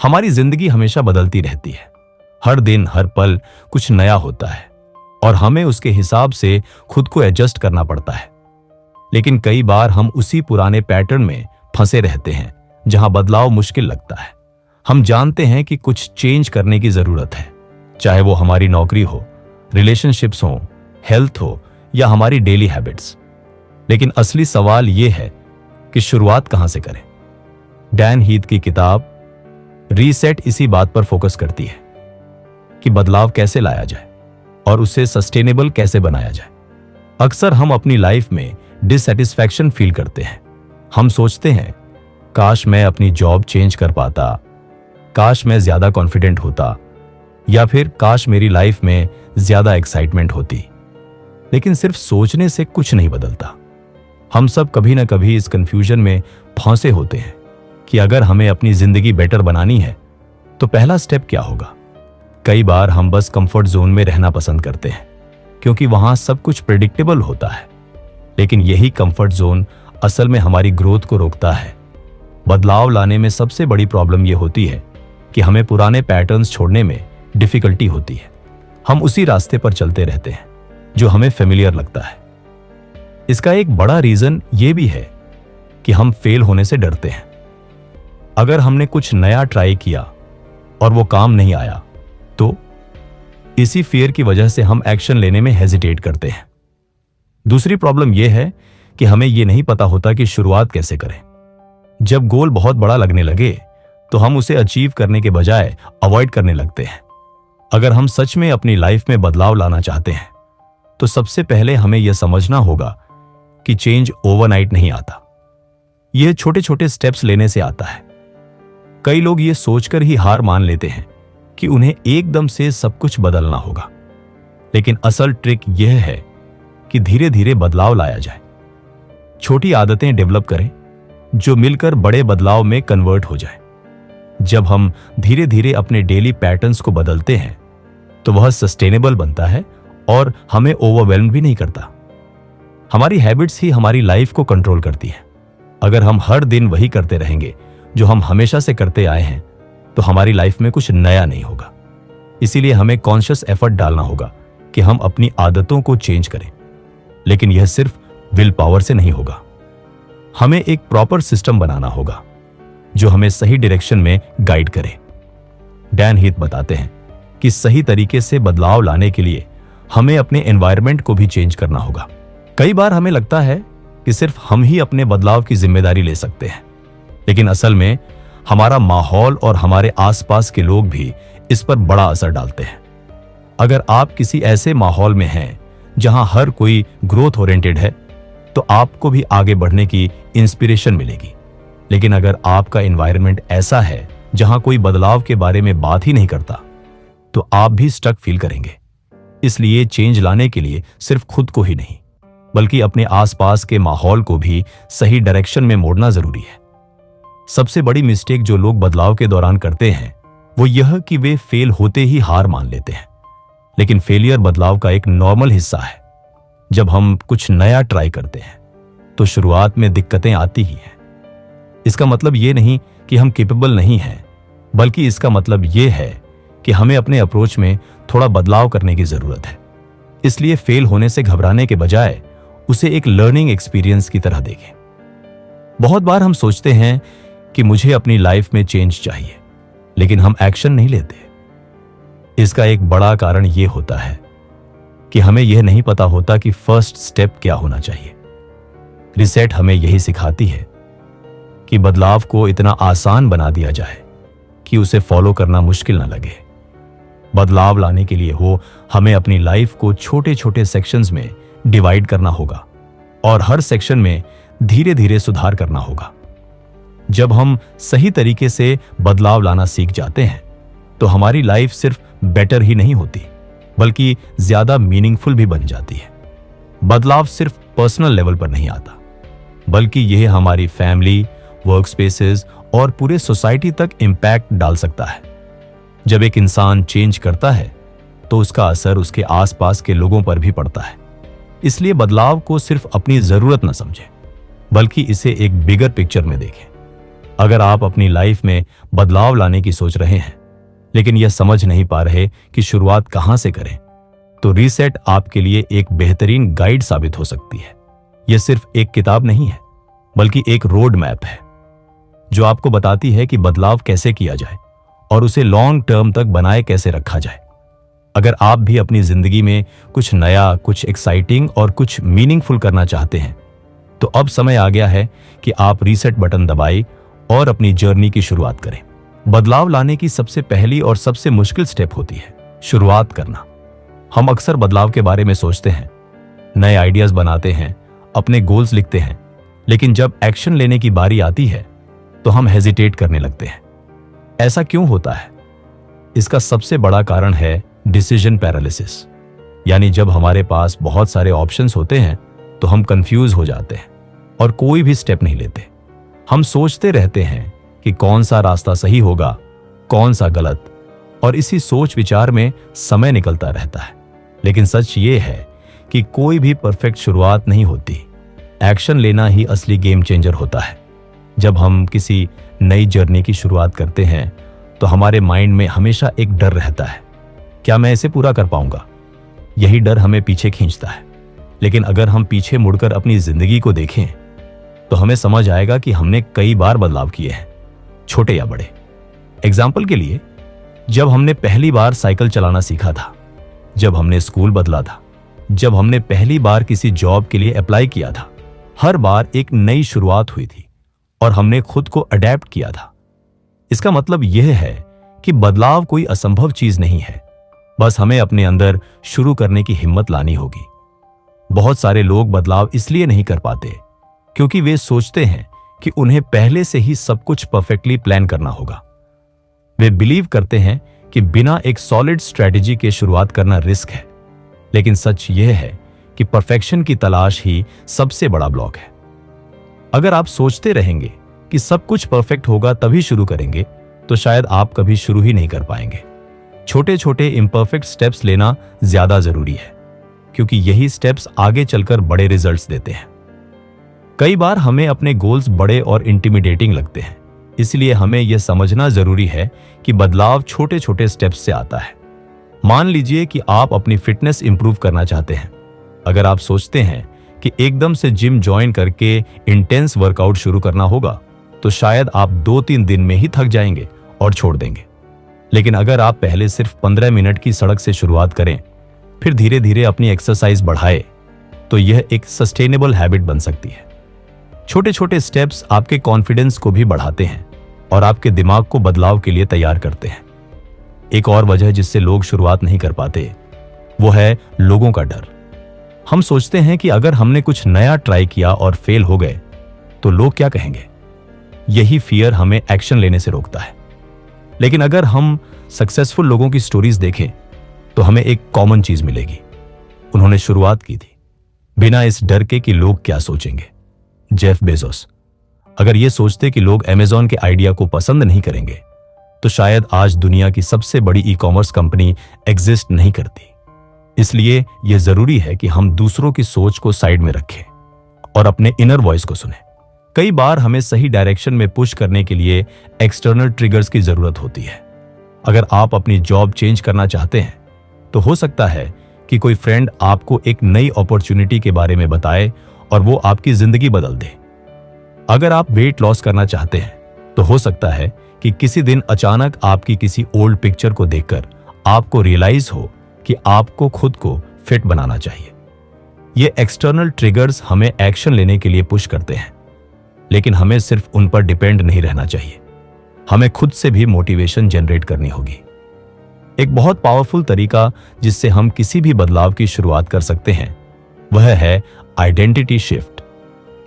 हमारी जिंदगी हमेशा बदलती रहती है। हर दिन हर पल कुछ नया होता है और हमें उसके हिसाब से खुद को एडजस्ट करना पड़ता है। लेकिन कई बार हम उसी पुराने पैटर्न में फंसे रहते हैं जहां बदलाव मुश्किल लगता है। हम जानते हैं कि कुछ चेंज करने की जरूरत है, चाहे वो हमारी नौकरी हो, रिलेशनशिप्स हो, हेल्थ हो या हमारी डेली हैबिट्स। लेकिन असली सवाल यह है कि शुरुआत कहां से करें। डैन हीथ की किताब रीसेट इसी बात पर फोकस करती है कि बदलाव कैसे लाया जाए और उसे सस्टेनेबल कैसे बनाया जाए। अक्सर हम अपनी लाइफ में डिससैटिस्फैक्शन फील करते हैं। हम सोचते हैं, काश मैं अपनी जॉब चेंज कर पाता, काश मैं ज्यादा कॉन्फिडेंट होता, या फिर काश मेरी लाइफ में ज्यादा एक्साइटमेंट होती। लेकिन सिर्फ सोचने से कुछ नहीं बदलता। हम सब कभी ना कभी इस कंफ्यूजन में फंसे होते हैं कि अगर हमें अपनी जिंदगी बेटर बनानी है तो पहला स्टेप क्या होगा। कई बार हम बस कंफर्ट जोन में रहना पसंद करते हैं क्योंकि वहां सब कुछ प्रेडिक्टेबल होता है। लेकिन यही कंफर्ट जोन असल में हमारी ग्रोथ को रोकता है। बदलाव लाने में सबसे बड़ी प्रॉब्लम यह होती है कि हमें पुराने पैटर्न्स छोड़ने में डिफिकल्टी होती है। हम उसी रास्ते पर चलते रहते हैं जो हमें फेमिलियर लगता है। इसका एक बड़ा रीजन यह भी है कि हम फेल होने से डरते हैं। अगर हमने कुछ नया ट्राई किया और वो काम नहीं आया तो इसी फियर की वजह से हम एक्शन लेने में हेजिटेट करते हैं। दूसरी प्रॉब्लम यह है कि हमें यह नहीं पता होता कि शुरुआत कैसे करें। जब गोल बहुत बड़ा लगने लगे तो हम उसे अचीव करने के बजाय अवॉइड करने लगते हैं। अगर हम सच में अपनी लाइफ में बदलाव लाना चाहते हैं तो सबसे पहले हमें यह समझना होगा कि चेंज ओवरनाइट नहीं आता। यह छोटे छोटे स्टेप्स लेने से आता है। कई लोग यह सोचकर ही हार मान लेते हैं कि उन्हें एकदम से सब कुछ बदलना होगा। लेकिन असल ट्रिक यह है कि धीरे धीरे बदलाव लाया जाए। छोटी आदतें डेवलप करें जो मिलकर बड़े बदलाव में कन्वर्ट हो जाए। जब हम धीरे धीरे अपने डेली पैटर्न्स को बदलते हैं तो वह सस्टेनेबल बनता है और हमें ओवरवेल्म भी नहीं करता। हमारी हैबिट्स ही हमारी लाइफ को कंट्रोल करती हैं। अगर हम हर दिन वही करते रहेंगे जो हम हमेशा से करते आए हैं तो हमारी लाइफ में कुछ नया नहीं होगा। इसीलिए हमें कॉन्शियस एफर्ट डालना होगा कि हम अपनी आदतों को चेंज करें। लेकिन यह सिर्फ विल पावर से नहीं होगा। हमें एक प्रॉपर सिस्टम बनाना होगा जो हमें सही डायरेक्शन में गाइड करे। डैन हीथ बताते हैं कि सही तरीके से बदलाव लाने के लिए हमें अपने एनवायरनमेंट को भी चेंज करना होगा। कई बार हमें लगता है कि सिर्फ हम ही अपने बदलाव की जिम्मेदारी ले सकते हैं, लेकिन असल में हमारा माहौल और हमारे आसपास के लोग भी इस पर बड़ा असर डालते हैं। अगर आप किसी ऐसे माहौल में हैं जहां हर कोई ग्रोथ ओरिएंटेड है तो आपको भी आगे बढ़ने की इंस्पिरेशन मिलेगी। लेकिन अगर आपका एनवायरनमेंट ऐसा है जहां कोई बदलाव के बारे में बात ही नहीं करता तो आप भी स्टक फील करेंगे। इसलिए चेंज लाने के लिए सिर्फ खुद को ही नहीं बल्कि अपने आसपास के माहौल को भी सही डायरेक्शन में मोड़ना जरूरी है। सबसे बड़ी मिस्टेक जो लोग बदलाव के दौरान करते हैं वो यह कि वे फेल होते ही हार मान लेते हैं। लेकिन फेलियर बदलाव का एक नॉर्मल हिस्सा है। जब हम कुछ नया ट्राई करते हैं तो शुरुआत में दिक्कतें आती ही हैं। इसका मतलब यह नहीं कि हम कैपेबल नहीं हैं, बल्कि इसका मतलब यह है कि हमें अपने अप्रोच में थोड़ा बदलाव करने की जरूरत है। इसलिए फेल होने से घबराने के बजाय उसे एक लर्निंग एक्सपीरियंस की तरह देखें। बहुत बार हम सोचते हैं कि मुझे अपनी लाइफ में चेंज चाहिए, लेकिन हम एक्शन नहीं लेते। इसका एक बड़ा कारण यह होता है कि हमें यह नहीं पता होता कि फर्स्ट स्टेप क्या होना चाहिए। रिसेट हमें यही सिखाती है कि बदलाव को इतना आसान बना दिया जाए कि उसे फॉलो करना मुश्किल ना लगे। बदलाव लाने के लिए हमें अपनी लाइफ को छोटे छोटे सेक्शंस में डिवाइड करना होगा और हर सेक्शन में धीरे धीरे सुधार करना होगा। जब हम सही तरीके से बदलाव लाना सीख जाते हैं तो हमारी लाइफ सिर्फ बेटर ही नहीं होती बल्कि ज्यादा मीनिंगफुल भी बन जाती है। बदलाव सिर्फ पर्सनल लेवल पर नहीं आता बल्कि यह हमारी फैमिली, वर्क स्पेसेस और पूरे सोसाइटी तक इंपैक्ट डाल सकता है। जब एक इंसान चेंज करता है तो उसका असर उसके आसपास के लोगों पर भी पड़ता है। इसलिए बदलाव को सिर्फ अपनी जरूरत न समझें बल्कि इसे एक बिगर पिक्चर में देखें। अगर आप अपनी लाइफ में बदलाव लाने की सोच रहे हैं लेकिन यह समझ नहीं पा रहे कि शुरुआत कहां से करें, तो रीसेट आपके लिए एक बेहतरीन गाइड साबित हो सकती है। यह सिर्फ एक किताब नहीं है, बल्कि एक रोड मैप है जो आपको बताती है कि बदलाव कैसे किया जाए और उसे लॉन्ग टर्म तक बनाए कैसे रखा जाए। अगर आप भी अपनी जिंदगी में कुछ नया, कुछ एक्साइटिंग और कुछ मीनिंगफुल करना चाहते हैं, तो अब समय आ गया है कि आप रीसेट बटन दबाएं और अपनी जर्नी की शुरुआत करें। बदलाव लाने की सबसे पहली और सबसे मुश्किल स्टेप होती है शुरुआत करना। हम अक्सर बदलाव के बारे में सोचते हैं, नए आइडियाज बनाते हैं, अपने गोल्स लिखते हैं, लेकिन जब एक्शन लेने की बारी आती है तो हम हेजिटेट करने लगते हैं। ऐसा क्यों होता है? इसका सबसे बड़ा कारण है डिसीजन पैरालिसिस, यानी जब हमारे पास बहुत सारे ऑप्शंस होते हैं तो हम कंफ्यूज हो जाते हैं और कोई भी स्टेप नहीं लेते। हम सोचते रहते हैं कि कौन सा रास्ता सही होगा, कौन सा गलत, और इसी सोच विचार में समय निकलता रहता है। लेकिन सच ये है कि कोई भी परफेक्ट शुरुआत नहीं होती। एक्शन लेना ही असली गेम चेंजर होता है। जब हम किसी नई जर्नी की शुरुआत करते हैं तो हमारे माइंड में हमेशा एक डर रहता है, क्या मैं इसे पूरा कर पाऊंगा? यही डर हमें पीछे खींचता है। लेकिन अगर हम पीछे मुड़कर अपनी जिंदगी को देखें तो हमें समझ आएगा कि हमने कई बार बदलाव किए हैं, छोटे या बड़े। एग्जाम्पल के लिए, जब हमने पहली बार साइकिल चलाना सीखा था, जब हमने स्कूल बदला था, जब हमने पहली बार किसी जॉब के लिए अप्लाई किया था, हर बार एक नई शुरुआत हुई थी और हमने खुद को अडेप्ट किया था। इसका मतलब यह है कि बदलाव कोई असंभव चीज नहीं है, बस हमें अपने अंदर शुरू करने की हिम्मत लानी होगी। बहुत सारे लोग बदलाव इसलिए नहीं कर पाते क्योंकि वे सोचते हैं कि उन्हें पहले से ही सब कुछ परफेक्टली प्लान करना होगा। वे बिलीव करते हैं कि बिना एक सॉलिड स्ट्रेटेजी के शुरुआत करना रिस्क है। लेकिन सच यह है कि परफेक्शन की तलाश ही सबसे बड़ा ब्लॉक है। अगर आप सोचते रहेंगे कि सब कुछ परफेक्ट होगा तभी शुरू करेंगे, तो शायद आप कभी शुरू ही नहीं कर पाएंगे। छोटे छोटे इम्परफेक्ट स्टेप्स लेना ज्यादा जरूरी है, क्योंकि यही स्टेप्स आगे चलकर बड़े रिजल्ट्स देते हैं। कई बार हमें अपने गोल्स बड़े और इंटिमिडेटिंग लगते हैं, इसलिए हमें यह समझना जरूरी है कि बदलाव छोटे छोटे स्टेप्स से आता है। मान लीजिए कि आप अपनी फिटनेस इंप्रूव करना चाहते हैं। अगर आप सोचते हैं कि एकदम से जिम ज्वाइन करके इंटेंस वर्कआउट शुरू करना होगा, तो शायद आप 2-3 दिन में ही थक जाएंगे और छोड़ देंगे। लेकिन अगर आप पहले सिर्फ 15 मिनट की सड़क से शुरुआत करें, फिर धीरे धीरे अपनी एक्सरसाइज बढ़ाए, तो यह एक सस्टेनेबल हैबिट बन सकती है। छोटे छोटे स्टेप्स आपके कॉन्फिडेंस को भी बढ़ाते हैं और आपके दिमाग को बदलाव के लिए तैयार करते हैं। एक और वजह जिससे लोग शुरुआत नहीं कर पाते, वो है लोगों का डर। हम सोचते हैं कि अगर हमने कुछ नया ट्राई किया और फेल हो गए तो लोग क्या कहेंगे। यही फियर हमें एक्शन लेने से रोकता है। लेकिन अगर हम सक्सेसफुल लोगों की स्टोरीज देखें तो हमें एक कॉमन चीज मिलेगी। उन्होंने शुरुआत की थी बिना इस डर के कि लोग क्या सोचेंगे। जेफ बेजोस अगर ये सोचते कि लोग अमेज़न के आइडिया को पसंद नहीं करेंगे, तो शायद आज दुनिया की सबसे बड़ी ई-कॉमर्स कंपनी एग्जिस्ट नहीं करती। इसलिए यह जरूरी है कि हम दूसरों की सोच को साइड में रखें और अपने इनर वॉइस को सुने। कई बार हमें सही डायरेक्शन में पुश करने के लिए एक्सटर्नल ट्रिगर्स की जरूरत होती है। अगर आप अपनी जॉब चेंज करना चाहते हैं, तो हो सकता है कि कोई फ्रेंड आपको एक नई अपॉर्चुनिटी के बारे में बताए और वो आपकी जिंदगी बदल दे। अगर आप वेट लॉस करना चाहते हैं, तो हो सकता है कि किसी दिन अचानक आपकी किसी ओल्ड पिक्चर को देखकर आपको रियलाइज हो कि आपको खुद को फिट बनाना चाहिए। ये एक्सटर्नल ट्रिगर्स हमें एक्शन लेने के लिए पुश करते हैं, लेकिन हमें सिर्फ उन पर डिपेंड नहीं रहना चाहिए। हमें खुद से भी मोटिवेशन जनरेट करनी होगी। एक बहुत पावरफुल तरीका जिससे हम किसी भी बदलाव की शुरुआत कर सकते हैं, वह है आइडेंटिटी शिफ्ट।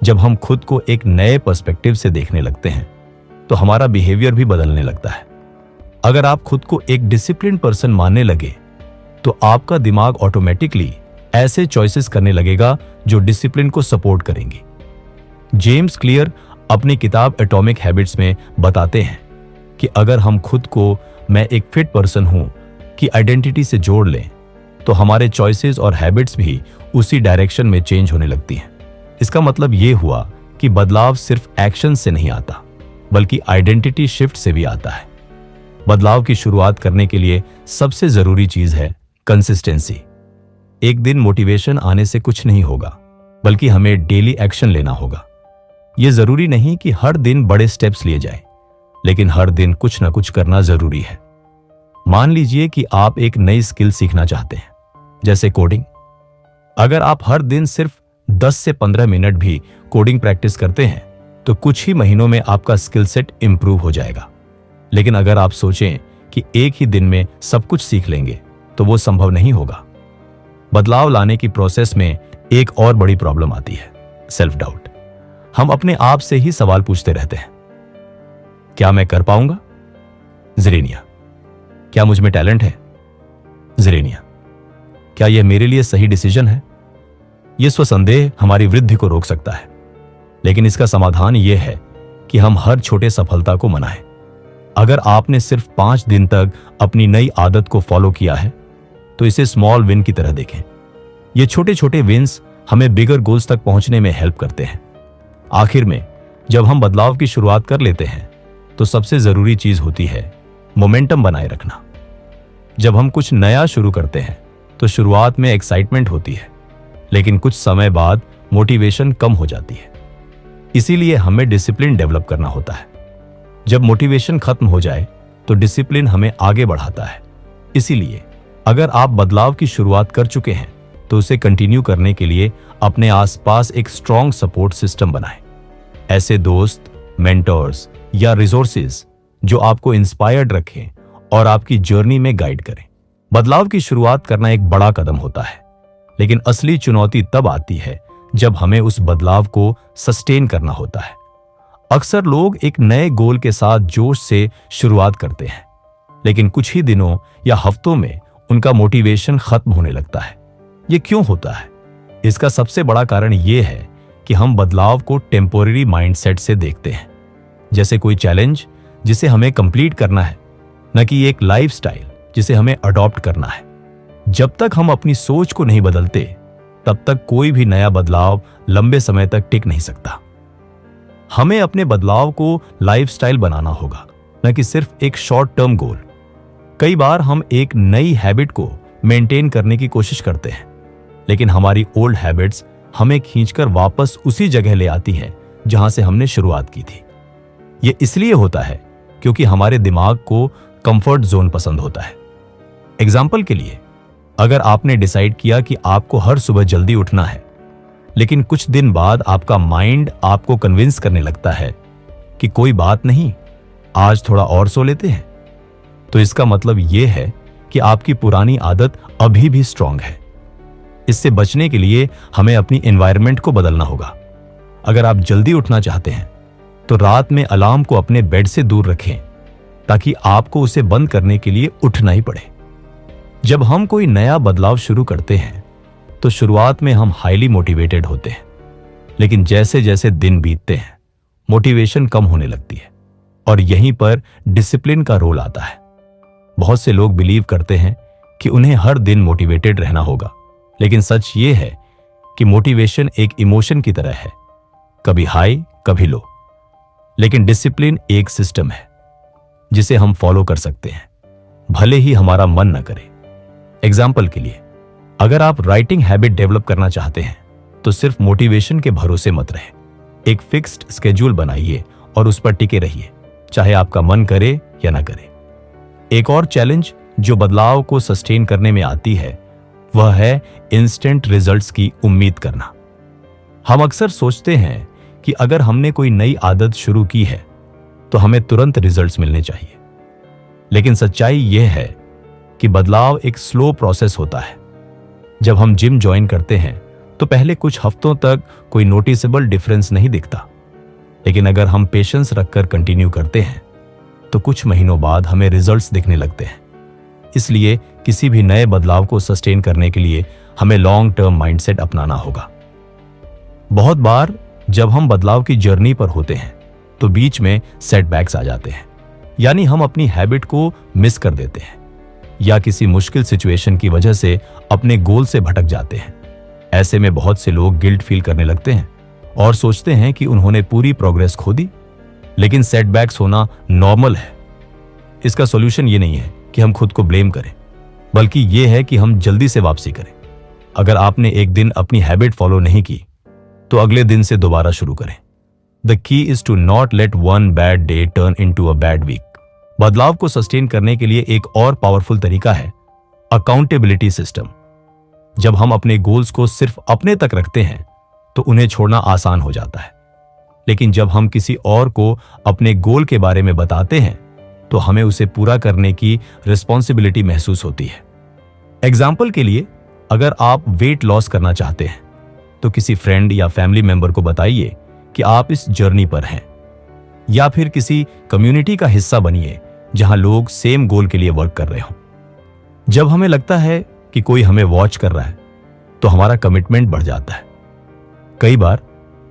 जब हम खुद को एक नए पर्सपेक्टिव से देखने लगते हैं, तो हमारा बिहेवियर भी बदलने लगता है। अगर आप खुद को एक डिसिप्लिन पर्सन मानने लगे, तो आपका दिमाग ऑटोमेटिकली ऐसे चॉइसेस करने लगेगा जो डिसिप्लिन को सपोर्ट करेंगी। जेम्स क्लियर अपनी किताब एटॉमिक हैबिट्स में बताते हैं कि अगर हम खुद को मैं एक फिट पर्सन हूं की आइडेंटिटी से जोड़ लें, तो हमारे चॉइसेस और हैबिट्स भी उसी डायरेक्शन में चेंज होने लगती हैं। इसका मतलब यह हुआ कि बदलाव सिर्फ एक्शन से नहीं आता, बल्कि आइडेंटिटी शिफ्ट से भी आता है। बदलाव की शुरुआत करने के लिए सबसे जरूरी चीज है कंसिस्टेंसी। एक दिन मोटिवेशन आने से कुछ नहीं होगा, बल्कि हमें डेली एक्शन लेना होगा। यह जरूरी नहीं कि हर दिन बड़े स्टेप्स लिए जाएं, लेकिन हर दिन कुछ ना कुछ करना जरूरी है। मान लीजिए कि आप एक नई स्किल सीखना चाहते हैं, जैसे कोडिंग। अगर आप हर दिन सिर्फ 10 से 15 मिनट भी कोडिंग प्रैक्टिस करते हैं तो कुछ ही महीनों में आपका स्किल सेट इंप्रूव हो जाएगा। लेकिन अगर आप सोचें कि एक ही दिन में सब कुछ सीख लेंगे तो वो संभव नहीं होगा। बदलाव लाने की प्रोसेस में एक और बड़ी प्रॉब्लम आती है, सेल्फ डाउट। हम अपने आप से ही सवाल पूछते रहते हैं, क्या मैं कर पाऊंगा? ज़ेरेनिया। क्या मुझ में टैलेंट है? ज़ेरेनिया। क्या यह मेरे लिए सही डिसीजन है? यह स्वसंदेह हमारी वृद्धि को रोक सकता है, लेकिन इसका समाधान यह है कि हम हर छोटे सफलता को मनाएं। अगर आपने सिर्फ 5 दिन तक अपनी नई आदत को फॉलो किया है तो इसे स्मॉल विन की तरह देखें। ये छोटे छोटे विन्स हमें बिगर गोल्स तक पहुंचने में हेल्प करते हैं। आखिर में जब हम बदलाव की शुरुआत कर लेते हैं तो सबसे जरूरी चीज होती है मोमेंटम बनाए रखना। जब हम कुछ नया शुरू करते हैं तो शुरुआत में एक्साइटमेंट होती है, लेकिन कुछ समय बाद मोटिवेशन कम हो जाती है। इसीलिए हमें डिसिप्लिन डेवलप करना होता है। जब मोटिवेशन खत्म हो जाए तो डिसिप्लिन हमें आगे बढ़ाता है। इसीलिए अगर आप बदलाव की शुरुआत कर चुके हैं तो उसे कंटिन्यू करने के लिए अपने आसपास एक स्ट्रॉन्ग सपोर्ट सिस्टम बनाएं। ऐसे दोस्त, मेंटर्स या रिसोर्सेज जो आपको इंस्पायर्ड रखें और आपकी जर्नी में गाइड करें। बदलाव की शुरुआत करना एक बड़ा कदम होता है, लेकिन असली चुनौती तब आती है जब हमें उस बदलाव को सस्टेन करना होता है। अक्सर लोग एक नए गोल के साथ जोश से शुरुआत करते हैं, लेकिन कुछ ही दिनों या हफ्तों में उनका मोटिवेशन खत्म होने लगता है। ये क्यों होता है? इसका सबसे बड़ा कारण यह है कि हम बदलाव को टेम्पोररी माइंडसेट से देखते हैं, जैसे कोई चैलेंज जिसे हमें कंप्लीट करना है, न कि एक लाइफस्टाइल जिसे हमें अडॉप्ट करना है। जब तक हम अपनी सोच को नहीं बदलते तब तक कोई भी नया बदलाव लंबे समय तक टिक नहीं सकता। हमें अपने बदलाव को लाइफस्टाइल बनाना होगा, न कि सिर्फ एक शॉर्ट टर्म गोल। कई बार हम एक नई हैबिट को मेंटेन करने की कोशिश करते हैं, लेकिन हमारी ओल्ड हैबिट्स हमें खींचकर वापस उसी जगह ले आती हैं जहां से हमने शुरुआत की थी। यह इसलिए होता है क्योंकि हमारे दिमाग को कंफर्ट जोन पसंद होता है। एग्जाम्पल के लिए, अगर आपने डिसाइड किया कि आपको हर सुबह जल्दी उठना है, लेकिन कुछ दिन बाद आपका माइंड आपको कन्विंस करने लगता है कि कोई बात नहीं, आज थोड़ा और सो लेते हैं, तो इसका मतलब यह है कि आपकी पुरानी आदत अभी भी स्ट्रांग है। इससे बचने के लिए हमें अपनी एनवायरनमेंट को बदलना होगा। अगर आप जल्दी उठना चाहते हैं तो रात में अलार्म को अपने बेड से दूर रखें, ताकि आपको उसे बंद करने के लिए उठना ही पड़े। जब हम कोई नया बदलाव शुरू करते हैं तो शुरुआत में हम हाईली मोटिवेटेड होते हैं, लेकिन जैसे जैसे दिन बीतते हैं मोटिवेशन कम होने लगती है, और यहीं पर डिसिप्लिन का रोल आता है। बहुत से लोग बिलीव करते हैं कि उन्हें हर दिन मोटिवेटेड रहना होगा, लेकिन सच ये है कि मोटिवेशन एक इमोशन की तरह है, कभी हाई कभी लो। लेकिन डिसिप्लिन एक सिस्टम है जिसे हम फॉलो कर सकते हैं, भले ही हमारा मन न करे। एग्जाम्पल के लिए, अगर आप राइटिंग हैबिट डेवलप करना चाहते हैं तो सिर्फ मोटिवेशन के भरोसे मत रहे। एक फिक्स्ड स्केड्यूल बनाइए और उस पर टिके रहिए, चाहे आपका मन करे या ना करे। एक और चैलेंज जो बदलाव को सस्टेन करने में आती है वह है इंस्टेंट रिजल्ट्स की उम्मीद करना। हम अक्सर सोचते हैं कि अगर हमने कोई नई आदत शुरू की है तो हमें तुरंत रिजल्ट्स मिलने चाहिए, लेकिन सच्चाई यह है कि बदलाव एक स्लो प्रोसेस होता है। जब हम जिम ज्वाइन करते हैं तो पहले कुछ हफ्तों तक कोई नोटिसेबल डिफरेंस नहीं दिखता, लेकिन अगर हम पेशेंस रखकर कंटिन्यू करते हैं तो कुछ महीनों बाद हमें रिजल्ट्स दिखने लगते हैं। इसलिए किसी भी नए बदलाव को सस्टेन करने के लिए हमें लॉन्ग टर्म माइंडसेट अपनाना होगा। बहुत बार जब हम बदलाव की जर्नी पर होते हैं तो बीच में सेटबैक्स आ जाते हैं, यानी हम अपनी हैबिट को मिस कर देते हैं या किसी मुश्किल सिचुएशन की वजह से अपने गोल से भटक जाते हैं। ऐसे में बहुत से लोग गिल्ट फील करने लगते हैं और सोचते हैं कि उन्होंने पूरी प्रोग्रेस खो दी। लेकिन सेटबैक्स होना नॉर्मल है। इसका सॉल्यूशन ये नहीं है कि हम खुद को ब्लेम करें, बल्कि ये है कि हम जल्दी से वापसी करें। अगर आपने एक दिन अपनी हैबिट फॉलो नहीं की तो अगले दिन से दोबारा शुरू करें। The key is to not let one bad day turn into a bad week. बदलाव को सस्टेन करने के लिए एक और पावरफुल तरीका है अकाउंटेबिलिटी सिस्टम। जब हम अपने गोल्स को सिर्फ अपने तक रखते हैं तो उन्हें छोड़ना आसान हो जाता है, लेकिन जब हम किसी और को अपने गोल के बारे में बताते हैं तो हमें उसे पूरा करने की रिस्पॉन्सिबिलिटी महसूस होती है। एग्जाम्पल के लिए, अगर आप वेट लॉस करना चाहते हैं तो किसी फ्रेंड या फैमिली मेंबर को बताइए कि आप इस जर्नी पर हैं, या फिर किसी कम्युनिटी का हिस्सा बनिए जहां लोग सेम गोल के लिए वर्क कर रहे हो। जब हमें लगता है कि कोई हमें वॉच कर रहा है तो हमारा कमिटमेंट बढ़ जाता है। कई बार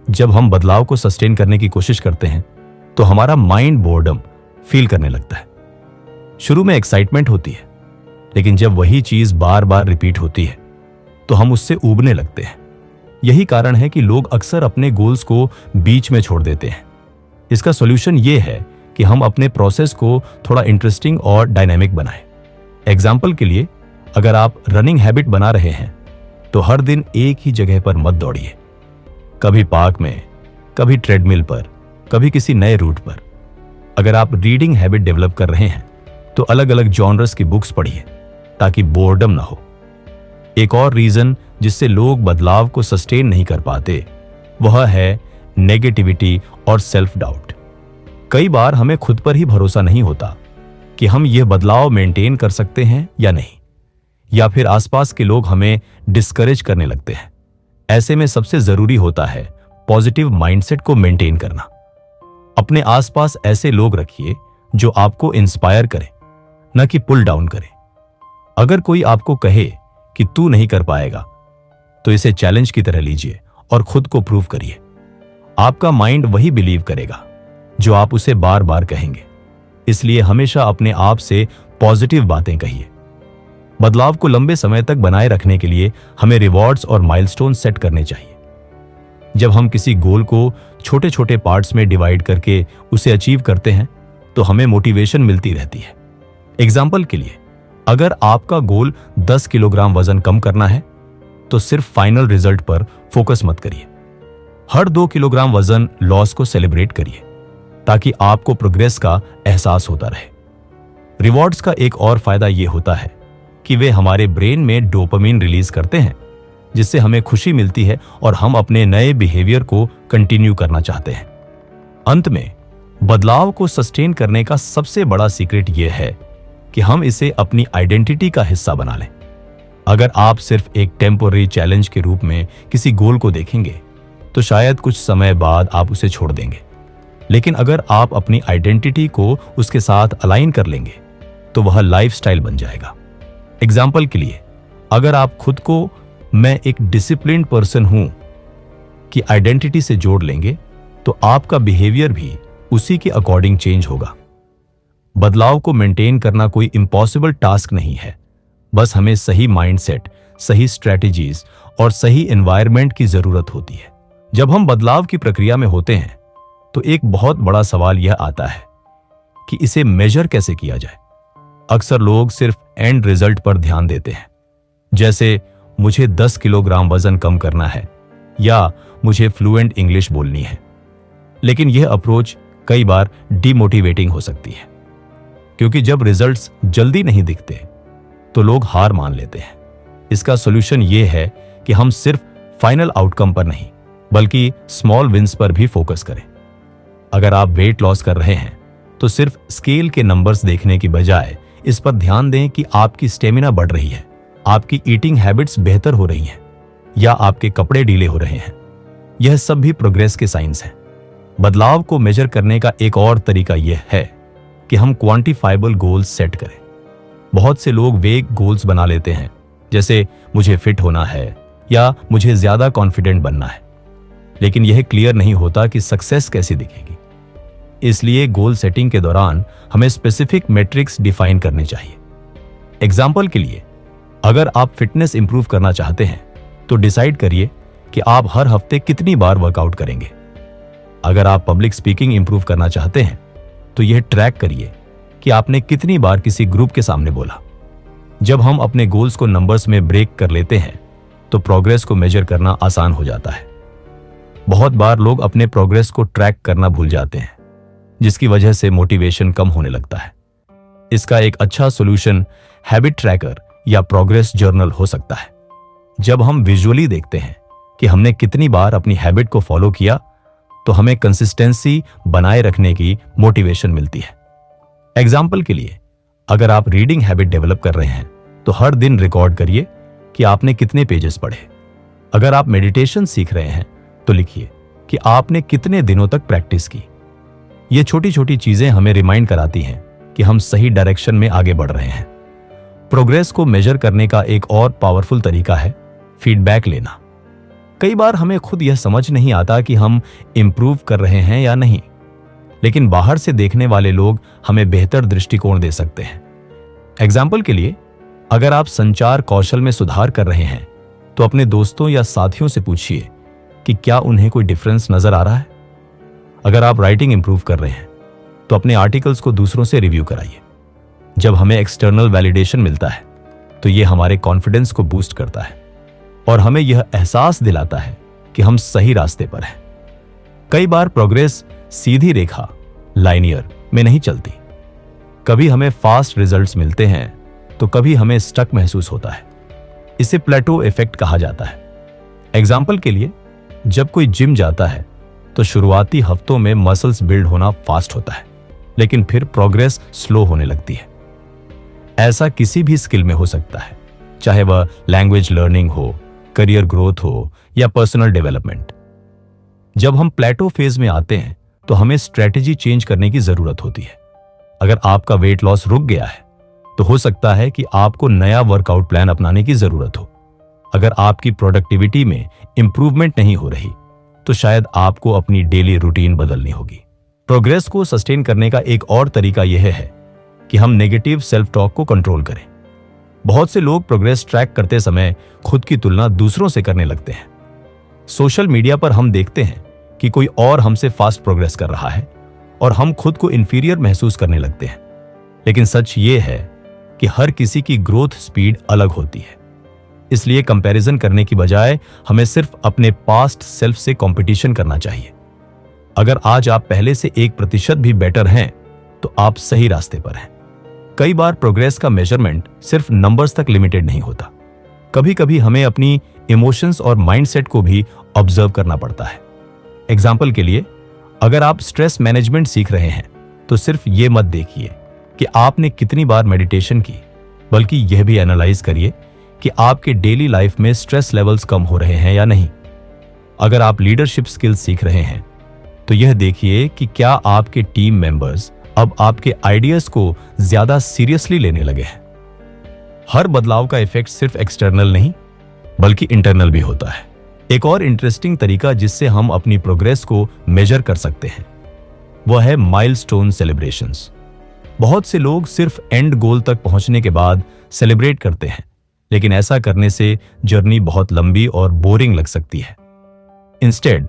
जब हम बदलाव को सस्टेन करने की कोशिश करते हैं तो हमारा माइंड बोर्डम फील करने लगता है। शुरू में एक्साइटमेंट होती है, लेकिन जब वही चीज बार बार रिपीट होती है तो हम उससे ऊबने लगते हैं। यही कारण है कि लोग अक्सर अपने गोल्स को बीच में छोड़ देते हैं। इसका सॉल्यूशन ये है कि हम अपने प्रोसेस को थोड़ा इंटरेस्टिंग और डायनामिक बनाएं। एग्जाम्पल के लिए, अगर आप रनिंग हैबिट बना रहे हैं तो हर दिन एक ही जगह पर मत दौड़िए। कभी पार्क में, कभी ट्रेडमिल पर, कभी किसी नए रूट पर। अगर आप रीडिंग हैबिट डेवलप कर रहे हैं तो अलग अलग जॉनर्स की बुक्स पढ़िए ताकि बोर्डम ना हो। एक और रीजन जिससे लोग बदलाव को सस्टेन नहीं कर पाते वह है नेगेटिविटी और सेल्फ डाउट। कई बार हमें खुद पर ही भरोसा नहीं होता कि हम यह बदलाव मेंटेन कर सकते हैं या नहीं, या फिर आसपास के लोग हमें डिस्करेज करने लगते हैं। ऐसे में सबसे जरूरी होता है पॉजिटिव माइंडसेट को मेंटेन करना। अपने आसपास ऐसे लोग रखिए जो आपको इंस्पायर करें, न कि पुल डाउन करें। अगर कोई आपको कहे कि तू नहीं कर पाएगा तो इसे चैलेंज की तरह लीजिए और खुद को प्रूव करिए। आपका माइंड वही बिलीव करेगा जो आप उसे बार बार कहेंगे। इसलिए हमेशा अपने आप से पॉजिटिव बातें कहिए। बदलाव को लंबे समय तक बनाए रखने के लिए हमें रिवॉर्ड्स और माइलस्टोन सेट करने चाहिए। जब हम किसी गोल को छोटे छोटे पार्ट्स में डिवाइड करके उसे अचीव करते हैं तो हमें मोटिवेशन मिलती रहती है। एग्जाम्पल के लिए, अगर आपका गोल 10 किलोग्राम वजन कम करना है तो सिर्फ फाइनल रिजल्ट पर फोकस मत करिए। हर 2 किलोग्राम वजन लॉस को सेलिब्रेट करिए ताकि आपको प्रोग्रेस का एहसास होता रहे। रिवॉर्ड्स का एक और फायदा यह होता है कि वे हमारे ब्रेन में डोपामिन रिलीज करते हैं, जिससे हमें खुशी मिलती है और हम अपने नए बिहेवियर को कंटिन्यू करना चाहते हैं। अंत में, बदलाव को सस्टेन करने का सबसे बड़ा सीक्रेट यह है कि हम इसे अपनी आइडेंटिटी का हिस्सा बना लें। अगर आप सिर्फ एक टेम्पोररी चैलेंज के रूप में किसी गोल को देखेंगे तो शायद कुछ समय बाद आप उसे छोड़ देंगे, लेकिन अगर आप अपनी आइडेंटिटी को उसके साथ अलाइन कर लेंगे तो वह लाइफस्टाइल बन जाएगा। एग्जाम्पल के लिए, अगर आप खुद को मैं एक डिसिप्लिन्ड पर्सन हूं की आइडेंटिटी से जोड़ लेंगे तो आपका बिहेवियर भी उसी के अकॉर्डिंग चेंज होगा। बदलाव को मेंटेन करना कोई इम्पॉसिबल टास्क नहीं है, बस हमें सही माइंडसेट, सही स्ट्रेटजीज और सही एनवायरनमेंट की जरूरत होती है। जब हम बदलाव की प्रक्रिया में होते हैं तो एक बहुत बड़ा सवाल यह आता है कि इसे मेजर कैसे किया जाए। अक्सर लोग सिर्फ एंड रिजल्ट पर ध्यान देते हैं, जैसे मुझे 10 किलोग्राम वजन कम करना है या मुझे फ्लुएंट इंग्लिश बोलनी है। लेकिन यह अप्रोच कई बार डिमोटिवेटिंग हो सकती है, क्योंकि जब रिजल्ट्स जल्दी नहीं दिखते तो लोग हार मान लेते हैं। इसका सॉल्यूशन यह है कि हम सिर्फ फाइनल आउटकम पर नहीं बल्कि स्मॉल विंस पर भी फोकस करें। अगर आप वेट लॉस कर रहे हैं तो सिर्फ स्केल के नंबर्स देखने की बजाय इस पर ध्यान दें कि आपकी स्टेमिना बढ़ रही है, आपकी ईटिंग हैबिट्स बेहतर हो रही हैं या आपके कपड़े ढीले हो रहे हैं। यह सब भी प्रोग्रेस के साइंस हैं। बदलाव को मेजर करने का एक और तरीका यह है कि हम क्वांटिफाइबल गोल्स सेट करें। बहुत से लोग वेग गोल्स बना लेते हैं, जैसे मुझे फिट होना है या मुझे ज्यादा कॉन्फिडेंट बनना है, लेकिन यह क्लियर नहीं होता कि सक्सेस कैसी दिखेगी। इसलिए गोल सेटिंग के दौरान हमें स्पेसिफिक मैट्रिक्स डिफाइन करने चाहिए। एग्जाम्पल के लिए, अगर आप फिटनेस इंप्रूव करना चाहते हैं तो डिसाइड करिए कि आप हर हफ्ते कितनी बार वर्कआउट करेंगे। अगर आप पब्लिक स्पीकिंग इंप्रूव करना चाहते हैं तो यह ट्रैक करिए कि आपने कितनी बार किसी ग्रुप के सामने बोला। जब हम अपने गोल्स को नंबर्स में ब्रेक कर लेते हैं तो प्रोग्रेस को मेजर करना आसान हो जाता है। बहुत बार लोग अपने प्रोग्रेस को ट्रैक करना भूल जाते हैं, जिसकी वजह से मोटिवेशन कम होने लगता है। इसका एक अच्छा सॉल्यूशन हैबिट ट्रैकर या प्रोग्रेस जर्नल हो सकता है। जब हम विजुअली देखते हैं कि हमने कितनी बार अपनी हैबिट को फॉलो किया तो हमें कंसिस्टेंसी बनाए रखने की मोटिवेशन मिलती है। एग्जाम्पल के लिए, अगर आप रीडिंग हैबिट डेवलप कर रहे हैं तो हर दिन रिकॉर्ड करिए कि आपने कितने पेजेस पढ़े। अगर आप मेडिटेशन सीख रहे हैं तो लिखिए कि आपने कितने दिनों तक प्रैक्टिस की। ये छोटी छोटी चीजें हमें रिमाइंड कराती हैं कि हम सही डायरेक्शन में आगे बढ़ रहे हैं। प्रोग्रेस को मेजर करने का एक और पावरफुल तरीका है फीडबैक लेना। कई बार हमें खुद यह समझ नहीं आता कि हम इंप्रूव कर रहे हैं या नहीं, लेकिन बाहर से देखने वाले लोग हमें बेहतर दृष्टिकोण दे सकते हैं। एग्जाम्पल के लिए, अगर आप संचार कौशल में सुधार कर रहे हैं तो अपने दोस्तों या साथियों से पूछिए कि क्या उन्हें कोई डिफरेंस नजर आ रहा है। अगर आप राइटिंग इंप्रूव कर रहे हैं तो अपने आर्टिकल्स को दूसरों से रिव्यू कराइए। जब हमें एक्सटर्नल वैलिडेशन मिलता है तो यह हमारे कॉन्फिडेंस को बूस्ट करता है और हमें यह एहसास दिलाता है कि हम सही रास्ते पर हैं। कई बार प्रोग्रेस सीधी रेखा लाइनियर में नहीं चलती। कभी हमें फास्ट रिजल्ट्स मिलते हैं तो कभी हमें स्टक महसूस होता है। इसे प्लेटो इफेक्ट कहा जाता है। एग्जाम्पल के लिए, जब कोई जिम जाता है तो शुरुआती हफ्तों में मसल्स बिल्ड होना फास्ट होता है, लेकिन फिर प्रोग्रेस स्लो होने लगती है। ऐसा किसी भी स्किल में हो सकता है, चाहे वह लैंग्वेज लर्निंग हो, करियर ग्रोथ हो या पर्सनल डेवलपमेंट। जब हम प्लेटो फेज में आते हैं तो हमें स्ट्रेटेजी चेंज करने की जरूरत होती है। अगर आपका वेट लॉस रुक गया है तो हो सकता है कि आपको नया वर्कआउट प्लान अपनाने की जरूरत हो। अगर आपकी प्रोडक्टिविटी में इंप्रूवमेंट नहीं हो रही तो शायद आपको अपनी डेली रूटीन बदलनी होगी। प्रोग्रेस को सस्टेन करने का एक और तरीका यह है कि हम नेगेटिव सेल्फ टॉक को कंट्रोल करें। बहुत से लोग प्रोग्रेस ट्रैक करते समय खुद की तुलना दूसरों से करने लगते हैं। सोशल मीडिया पर हम देखते हैं कि कोई और हमसे फास्ट प्रोग्रेस कर रहा है और हम खुद को इंफीरियर महसूस करने लगते हैं। लेकिन सच ये है कि हर किसी की ग्रोथ स्पीड अलग होती है। इसलिए कंपैरिजन करने की बजाय हमें सिर्फ अपने पास्ट सेल्फ से कंपटीशन करना चाहिए। अगर आज आप पहले से 1% भी बेटर हैं तो आप सही रास्ते पर हैं। कई बार प्रोग्रेस का मेजरमेंट सिर्फ नंबर्स तक लिमिटेड नहीं होता। कभी कभी हमें अपनी इमोशंस और माइंडसेट को भी ऑब्जर्व करना पड़ता है। एग्जाम्पल के लिए, अगर आप स्ट्रेस मैनेजमेंट सीख रहे हैं तो सिर्फ ये मत देखिए कि आपने कितनी बार मेडिटेशन की, बल्कि यह भी एनालाइज करिए कि आपके डेली लाइफ में स्ट्रेस लेवल्स कम हो रहे हैं या नहीं। अगर आप लीडरशिप स्किल्स सीख रहे हैं तो यह देखिए कि क्या आपके टीम मेंबर्स अब आपके आइडियाज को ज्यादा सीरियसली लेने लगे हैं। हर बदलाव का इफेक्ट सिर्फ एक्सटर्नल नहीं बल्कि इंटरनल भी होता है। एक और इंटरेस्टिंग तरीका जिससे हम अपनी प्रोग्रेस को मेजर कर सकते हैं वह है माइलस्टोन सेलिब्रेशंस। बहुत से लोग सिर्फ एंड गोल तक पहुंचने के बाद सेलिब्रेट करते हैं, लेकिन ऐसा करने से जर्नी बहुत लंबी और बोरिंग लग सकती है। इंस्टेड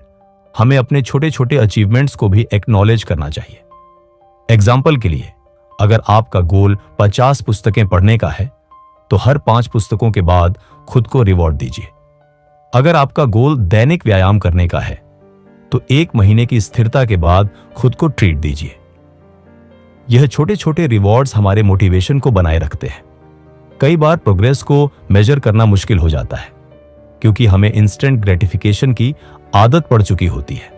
हमें अपने छोटे छोटे अचीवमेंट्स को भी एक्नॉलेज करना चाहिए। एग्जाम्पल के लिए, अगर आपका गोल 50 पुस्तकें पढ़ने का है तो हर 5 पुस्तकों के बाद खुद को रिवॉर्ड दीजिए। अगर आपका गोल दैनिक व्यायाम करने का है तो 1 महीने की स्थिरता के बाद खुद को ट्रीट दीजिए। यह छोटे छोटे रिवॉर्ड्स हमारे मोटिवेशन को बनाए रखते हैं। कई बार प्रोग्रेस को मेजर करना मुश्किल हो जाता है क्योंकि हमें इंस्टेंट ग्रेटिफिकेशन की आदत पड़ चुकी होती है।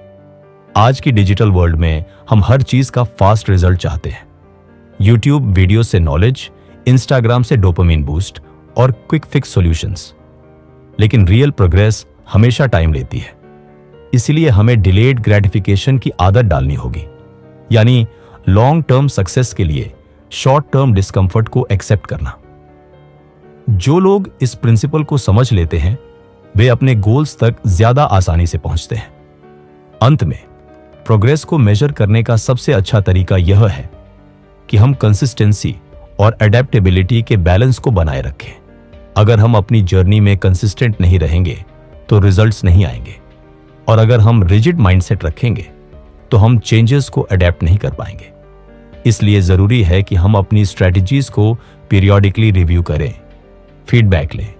आज की डिजिटल वर्ल्ड में हम हर चीज का फास्ट रिजल्ट चाहते हैं। यूट्यूब वीडियो से नॉलेज, इंस्टाग्राम से डोपामिन बूस्ट और क्विक फिक्स सॉल्यूशंस। लेकिन रियल प्रोग्रेस हमेशा टाइम लेती है। इसलिए हमें डिलेड ग्रेटिफिकेशन की आदत डालनी होगी, यानी लॉन्ग टर्म सक्सेस के लिए शॉर्ट टर्म डिस्कंफर्ट को एक्सेप्ट करना। जो लोग इस प्रिंसिपल को समझ लेते हैं वे अपने गोल्स तक ज्यादा आसानी से पहुंचते हैं। अंत में, प्रोग्रेस को मेजर करने का सबसे अच्छा तरीका यह है कि हम कंसिस्टेंसी और एडेप्टेबिलिटी के बैलेंस को बनाए रखें। अगर हम अपनी जर्नी में कंसिस्टेंट नहीं रहेंगे तो रिजल्ट्स नहीं आएंगे, और अगर हम रिजिड माइंडसेट रखेंगे तो हम चेंजेस को अडेप्ट नहीं कर पाएंगे। इसलिए जरूरी है कि हम अपनी स्ट्रेटजीज को पीरियोडिकली रिव्यू करें, फीडबैक लें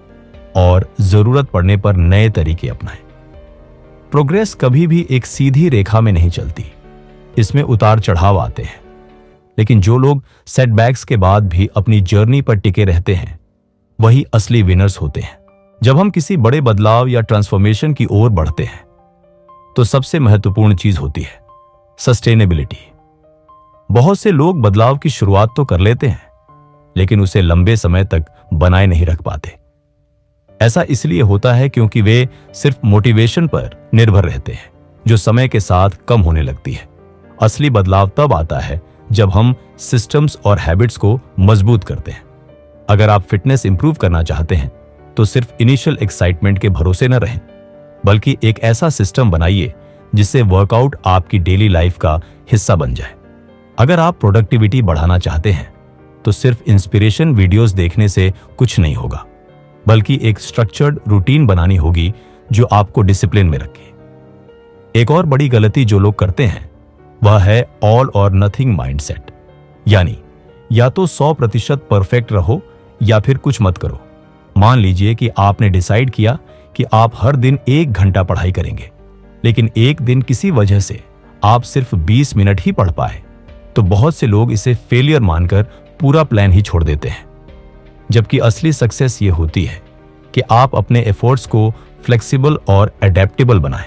और जरूरत पड़ने पर नए तरीके अपनाएं। प्रोग्रेस कभी भी एक सीधी रेखा में नहीं चलती, इसमें उतार चढ़ाव आते हैं। लेकिन जो लोग सेटबैक्स के बाद भी अपनी जर्नी पर टिके रहते हैं, वही असली विनर्स होते हैं। जब हम किसी बड़े बदलाव या ट्रांसफॉर्मेशन की ओर बढ़ते हैं, तो सबसे महत्वपूर्ण चीज होती है सस्टेनेबिलिटी। बहुत से लोग बदलाव की शुरुआत तो कर लेते हैं, लेकिन उसे लंबे समय तक बनाए नहीं रख पाते। ऐसा इसलिए होता है क्योंकि वे सिर्फ मोटिवेशन पर निर्भर रहते हैं, जो समय के साथ कम होने लगती है। असली बदलाव तब आता है जब हम सिस्टम्स और हैबिट्स को मजबूत करते हैं। अगर आप फिटनेस इंप्रूव करना चाहते हैं, तो सिर्फ इनिशियल एक्साइटमेंट के भरोसे न रहें, बल्कि एक ऐसा सिस्टम बनाइए जिससे वर्कआउट आपकी डेली लाइफ का हिस्सा बन जाए। अगर आप प्रोडक्टिविटी बढ़ाना चाहते हैं, तो सिर्फ इंस्पिरेशन वीडियोस देखने से कुछ नहीं होगा, बल्कि एक स्ट्रक्चर्ड रूटीन बनानी होगी जो आपको डिसिप्लिन में रखे। एक और बड़ी गलती जो लोग करते हैं, वह है ऑल और नथिंग माइंडसेट। यानी या तो 100% परफेक्ट रहो या फिर कुछ मत करो। मान लीजिए कि आपने डिसाइड किया कि आप हर दिन 1 घंटा पढ़ाई करेंगे, लेकिन एक दिन किसी वजह से आप सिर्फ 20 मिनट ही पढ़ पाए, तो बहुत से लोग इसे फेलियर मानकर पूरा प्लान ही छोड़ देते हैं। जबकि असली सक्सेस ये होती है कि आप अपने एफर्ट्स को फ्लेक्सिबल और अडेप्टेबल बनाएं।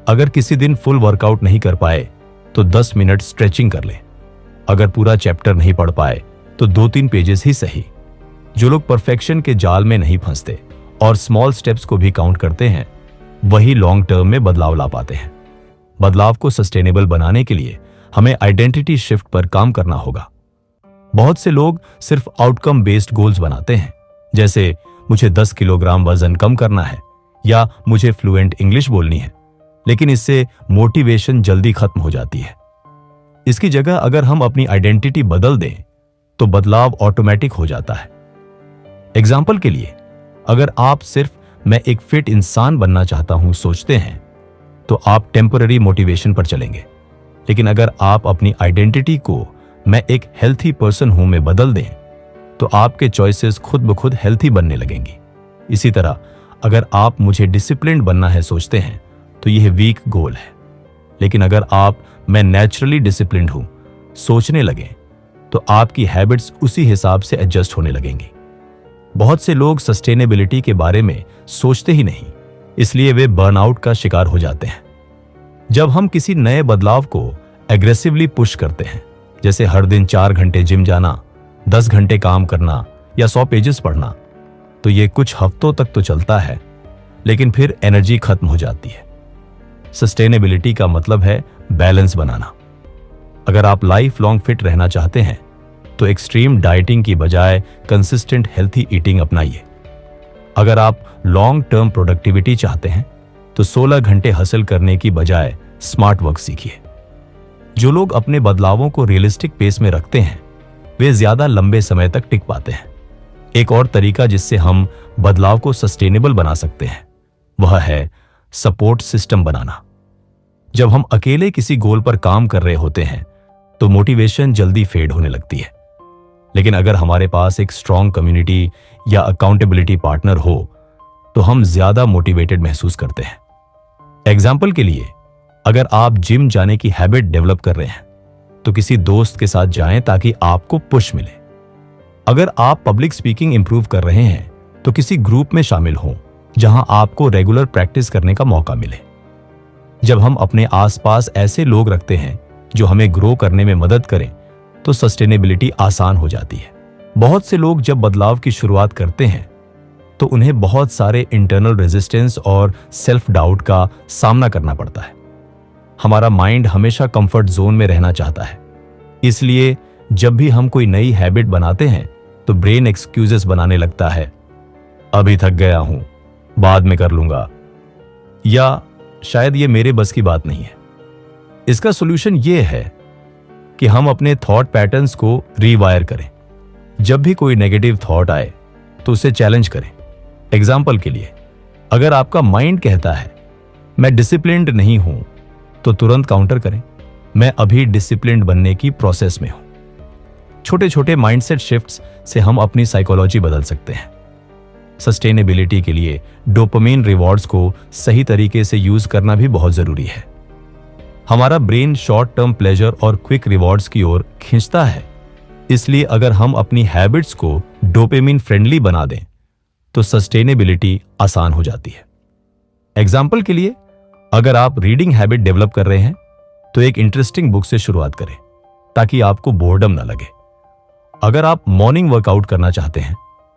अगर किसी दिन फुल वर्कआउट नहीं कर पाए, तो 10 मिनट स्ट्रेचिंग कर लें। अगर पूरा चैप्टर नहीं पढ़ पाए, तो 2-3 पेजेस ही सही। जो लोग परफेक्शन के जाल में नहीं फंसते और स्मॉल स्टेप्स को भी काउंट करते हैं, वही लॉन्ग टर्म में बदलाव ला पाते हैं। बदलाव को सस्टेनेबल बनाने के लिए हमें आइडेंटिटी शिफ्ट पर काम करना होगा। बहुत से लोग सिर्फ आउटकम बेस्ड गोल्स बनाते हैं, जैसे मुझे 10 किलोग्राम वजन कम करना है या मुझे फ्लुएंट इंग्लिश बोलनी है, लेकिन इससे मोटिवेशन जल्दी खत्म हो जाती है। इसकी जगह अगर हम अपनी आइडेंटिटी बदल दें, तो बदलाव ऑटोमेटिक हो जाता है। एग्जाम्पल के लिए, अगर आप सिर्फ मैं एक फिट इंसान बनना चाहता हूं सोचते हैं, तो आप टेम्पररी मोटिवेशन पर चलेंगे। लेकिन अगर आप अपनी आइडेंटिटी को मैं एक हेल्थी पर्सन हूं में बदल दें, तो आपके चॉइसेस खुद ब खुद हेल्थी बनने लगेंगी। इसी तरह अगर आप मुझे डिसिप्लिन्ड बनना है सोचते हैं, तो यह वीक गोल है। लेकिन अगर आप मैं नेचुरली डिसिप्लिन्ड हूं सोचने लगें, तो आपकी हैबिट्स उसी हिसाब से एडजस्ट होने लगेंगी। बहुत से लोग सस्टेनेबिलिटी के बारे में सोचते ही नहीं, इसलिए वे बर्नआउट का शिकार हो जाते हैं। जब हम किसी नए बदलाव को एग्रेसिवली पुश करते हैं, जैसे हर दिन 4 घंटे जिम जाना, 10 घंटे काम करना या 100 पेजेस पढ़ना, तो ये कुछ हफ्तों तक तो चलता है, लेकिन फिर एनर्जी खत्म हो जाती है। सस्टेनेबिलिटी का मतलब है बैलेंस बनाना। अगर आप लाइफ लॉन्ग फिट रहना चाहते हैं, तो एक्सट्रीम डाइटिंग की बजाय कंसिस्टेंट हेल्थी ईटिंग अपनाइए। अगर आप लॉन्ग टर्म प्रोडक्टिविटी चाहते हैं, तो 16 घंटे हासिल करने की बजाय स्मार्ट वर्क सीखिए। जो लोग अपने बदलावों को रियलिस्टिक पेस में रखते हैं, वे ज्यादा लंबे समय तक टिक पाते हैं। एक और तरीका जिससे हम बदलाव को सस्टेनेबल बना सकते हैं, वह है सपोर्ट सिस्टम बनाना। जब हम अकेले किसी गोल पर काम कर रहे होते हैं, तो मोटिवेशन जल्दी फेड होने लगती है। लेकिन अगर हमारे पास एक स्ट्रॉन्ग कम्युनिटी या अकाउंटेबिलिटी पार्टनर हो, तो हम ज्यादा मोटिवेटेड महसूस करते हैं। एग्जाम्पल के लिए, अगर आप जिम जाने की हैबिट डेवलप कर रहे हैं, तो किसी दोस्त के साथ जाएं ताकि आपको पुश मिले। अगर आप पब्लिक स्पीकिंग इंप्रूव कर रहे हैं, तो किसी ग्रुप में शामिल हों जहां आपको रेगुलर प्रैक्टिस करने का मौका मिले। जब हम अपने आसपास ऐसे लोग रखते हैं जो हमें ग्रो करने में मदद करें, तो सस्टेनेबिलिटी आसान हो जाती है। बहुत से लोग जब बदलाव की शुरुआत करते हैं, तो उन्हें बहुत सारे इंटरनल रेजिस्टेंस और सेल्फ डाउट का सामना करना पड़ता है। हमारा माइंड हमेशा कंफर्ट जोन में रहना चाहता है, इसलिए जब भी हम कोई नई हैबिट बनाते हैं, तो ब्रेन एक्सक्यूजेस बनाने लगता है। अभी थक गया हूं, बाद में कर लूंगा, या शायद ये मेरे बस की बात नहीं है। इसका सॉल्यूशन ये है कि हम अपने थॉट पैटर्न्स को रीवायर करें। जब भी कोई नेगेटिव थॉट आए, तो उसे चैलेंज करें। एग्जाम्पल के लिए, अगर आपका माइंड कहता है मैं डिसिप्लिन्ड नहीं हूं, तो तुरंत काउंटर करें, मैं अभी डिसिप्लिन्ड बनने की प्रोसेस में हूं। छोटे छोटे माइंडसेट शिफ्ट्स से हम अपनी साइकोलॉजी बदल सकते हैं। सस्टेनेबिलिटी के लिए डोपामिन रिवॉर्ड्स को सही तरीके से यूज करना भी बहुत जरूरी है। हमारा ब्रेन शॉर्ट टर्म प्लेजर और क्विक रिवॉर्ड्स की ओर खींचता है, इसलिए अगर हम अपनी हैबिट्स को डोपामिन फ्रेंडली बना दें तो सस्टेनेबिलिटी आसान हो जाती है। एग्जाम्पल के लिए, अगर आप रीडिंग हैबिट डेवलप कर रहे हैं तो एक इंटरेस्टिंग बुक से शुरुआत करें ताकि आपको बोर्डम ना लगे। अगर आप मॉर्निंग वर्कआउट करना चाहते हैं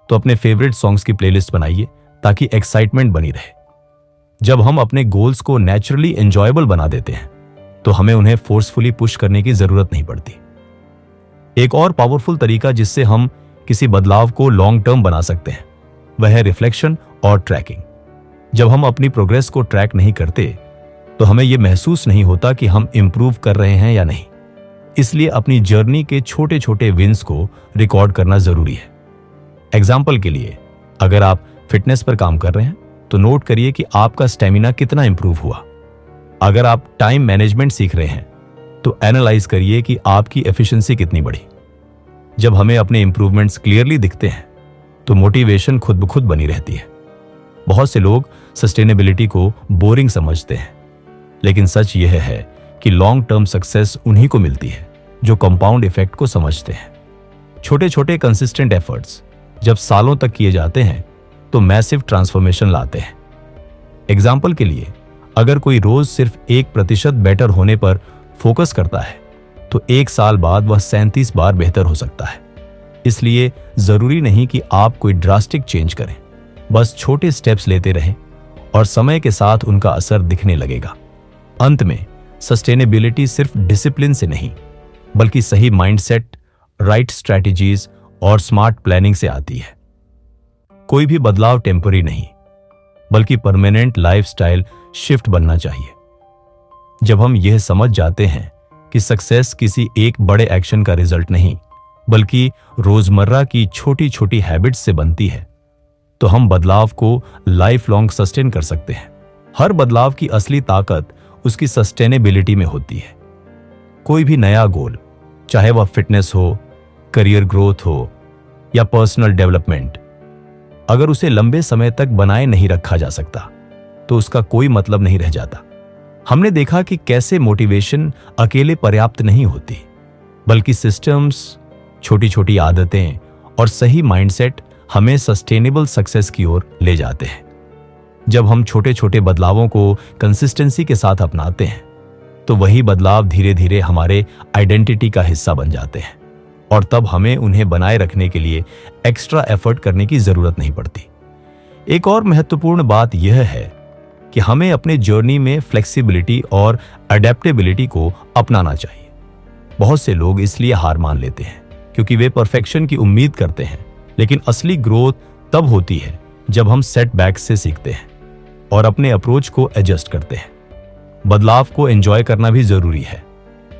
तो अपने फेवरेट सॉन्ग्स की प्लेलिस्ट बनाइए ताकि एक्साइटमेंट बनी रहे। जब हम अपने गोल्स को नेचुरली एंजॉयबल बना देते हैं तो हमें उन्हें फोर्सफुली पुश करने की जरूरत नहीं पड़ती। एक और पावरफुल तरीका जिससे हम किसी बदलाव को लॉन्ग टर्म बना सकते हैं वह है रिफ्लेक्शन और ट्रैकिंग। जब हम अपनी प्रोग्रेस को ट्रैक नहीं करते तो हमें यह महसूस नहीं होता कि हम इंप्रूव कर रहे हैं या नहीं। इसलिए अपनी जर्नी के छोटे छोटे विंस को रिकॉर्ड करना जरूरी है। एग्जाम्पल के लिए, अगर आप फिटनेस पर काम कर रहे हैं तो नोट करिए कि आपका स्टेमिना कितना इंप्रूव हुआ। अगर आप टाइम मैनेजमेंट सीख रहे हैं तो एनालाइज करिए कि आपकी एफिशिएंसी कितनी बढ़ी। जब हमें अपने इंप्रूवमेंट्स क्लियरली दिखते हैं तो मोटिवेशन खुद ब खुद बनी रहती है। बहुत से लोग सस्टेनेबिलिटी को बोरिंग समझते हैं, लेकिन सच यह है कि लॉन्ग टर्म सक्सेस उन्हीं को मिलती है जो कंपाउंड इफेक्ट को समझते हैं। छोटे छोटे कंसिस्टेंट एफर्ट्स जब सालों तक किए जाते हैं तो मैसिव ट्रांसफॉर्मेशन लाते हैं। एग्जाम्पल के लिए, अगर कोई रोज सिर्फ 1% बेटर होने पर फोकस करता है तो 1 साल बाद वह 37 बार बेहतर हो सकता है। इसलिए जरूरी नहीं कि आप कोई ड्रास्टिक चेंज करें, बस छोटे स्टेप्स लेते रहें और समय के साथ उनका असर दिखने लगेगा। अंत में, सस्टेनेबिलिटी सिर्फ डिसिप्लिन से नहीं बल्कि सही माइंडसेट, राइट स्ट्रैटेजीज और स्मार्ट प्लानिंग से आती है। कोई भी बदलाव टेम्पररी नहीं बल्कि परमानेंट लाइफस्टाइल शिफ्ट बनना चाहिए। जब हम यह समझ जाते हैं कि सक्सेस किसी एक बड़े एक्शन का रिजल्ट नहीं बल्कि रोजमर्रा की छोटी छोटी हैबिट्स से बनती है तो हम बदलाव को लाइफ लॉन्ग सस्टेन कर सकते हैं। हर बदलाव की असली ताकत उसकी सस्टेनेबिलिटी में होती है। कोई भी नया गोल, चाहे वह फिटनेस हो, करियर ग्रोथ हो या पर्सनल डेवलपमेंट, अगर उसे लंबे समय तक बनाए नहीं रखा जा सकता तो उसका कोई मतलब नहीं रह जाता। हमने देखा कि कैसे मोटिवेशन अकेले पर्याप्त नहीं होती, बल्कि सिस्टम्स, छोटी छोटी आदतें और सही माइंडसेट हमें सस्टेनेबल सक्सेस की ओर ले जाते हैं। जब हम छोटे छोटे बदलावों को कंसिस्टेंसी के साथ अपनाते हैं तो वही बदलाव धीरे धीरे हमारे आइडेंटिटी का हिस्सा बन जाते हैं और तब हमें उन्हें बनाए रखने के लिए एक्स्ट्रा एफर्ट करने की जरूरत नहीं पड़ती। एक और महत्वपूर्ण बात यह है कि हमें अपने जर्नी में फ्लेक्सिबिलिटी और अडेप्टेबिलिटी को अपनाना चाहिए। बहुत से लोग इसलिए हार मान लेते हैं क्योंकि वे परफेक्शन की उम्मीद करते हैं, लेकिन असली ग्रोथ तब होती है जब हम सेटबैक्स से सीखते हैं और अपने अप्रोच को एडजस्ट करते हैं। बदलाव को एंजॉय करना भी जरूरी है।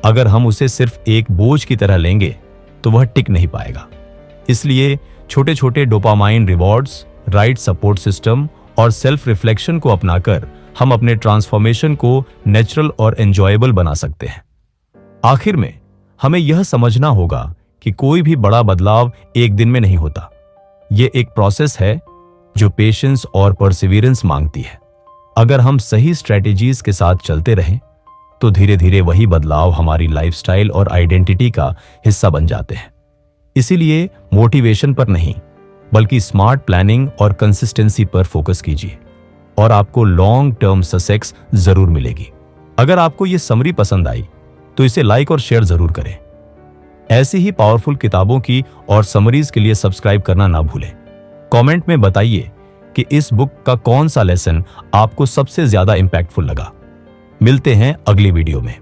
अगर हम उसे सिर्फ एक बोझ की तरह लेंगे तो वह टिक नहीं पाएगा। इसलिए छोटे छोटे dopamine rewards, right support system और सेल्फ रिफ्लेक्शन को अपनाकर हम अपने ट्रांसफॉर्मेशन को नेचुरल और एंजॉयबल बना सकते हैं। आखिर में हमें यह समझना होगा कि कोई भी बड़ा बदलाव एक दिन में नहीं होता। यह एक प्रोसेस है जो पेशेंस और परसिवियरेंस मांगती है। अगर हम सही स्ट्रेटेजीज के साथ चलते रहें तो धीरे धीरे वही बदलाव हमारी लाइफस्टाइल और आइडेंटिटी का हिस्सा बन जाते हैं। इसीलिए मोटिवेशन पर नहीं बल्कि स्मार्ट प्लानिंग और कंसिस्टेंसी पर फोकस कीजिए और आपको लॉन्ग टर्म सक्सेस जरूर मिलेगी। अगर आपको यह समरी पसंद आई तो इसे लाइक और शेयर जरूर करें। ऐसी ही पावरफुल किताबों की और समरीज के लिए सब्सक्राइब करना ना भूलें। कमेंट में बताइए कि इस बुक का कौन सा लेसन आपको सबसे ज्यादा इंपैक्टफुल लगा। मिलते हैं अगली वीडियो में।